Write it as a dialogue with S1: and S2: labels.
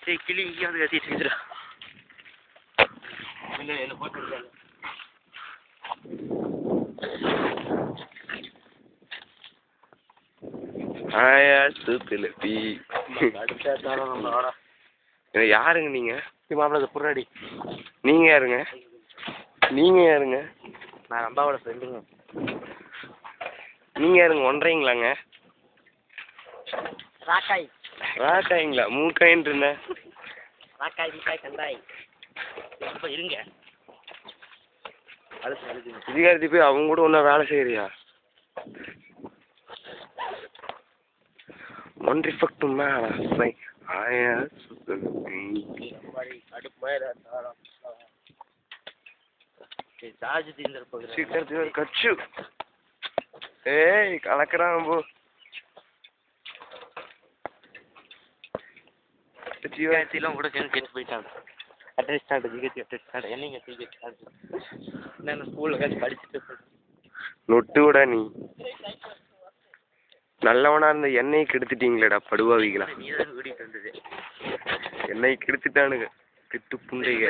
S1: சரி கிளி இங்கே வந்து கத்திட்டு இருக்குதுடா. இல்லை என்ன போட்டு
S2: ஆயா சூப்பிலப்பி யாருங்க நீங்க?
S1: மாப்பிள்ள புறாடி.
S2: நீங்க யாருங்க? நீங்க யாருங்க?
S1: நான் அம்பாவோட ஃப்ரெண்டுங்க.
S2: நீங்க யாருங்க? ஒன்றீங்களாங்க?
S1: ராக்காய்.
S2: ராக்காய்ங்களா? மூக்காயின்னு இருந்தேன்.
S1: ராக்காய் மீக்காய் கண்டாய். இப்போ இருங்க.
S2: இதுக்காக போய் அவங்க கூட ஒன்றா வேலை செய்யறியா? ஒன் ரிஃபெக்ட் மேல ஆயா சூப்பிலப்பி
S1: சார்ஜ் தீர்ந்துருப்போம்.
S2: சீக்கிரத்துல கச்சு. ஏய் கலக்கிறான் போ.
S1: ஜிகேசிலாம் கூட சேர்ந்து சேர்ந்து போயிட்டாங்க. அட்ரஸ் ஸ்டார்ட் ஜிகேசி அட்ரஸ் ஸ்டார்ட் என்னங்க ஜிகேசி ஸ்டார்ட் நான் ஸ்கூலில் காய்ச்சி படிச்சுட்டு
S2: நொட்டு விட நீ நல்லவனா இருந்த எண்ணெய் கெடுத்துட்டீங்களேடா படுவாவிகளா.
S1: நீ தான் கூட்டிகிட்டு வந்தது.
S2: எண்ணெய் கெடுத்துட்டானுங்க திட்டு புண்டைங்க.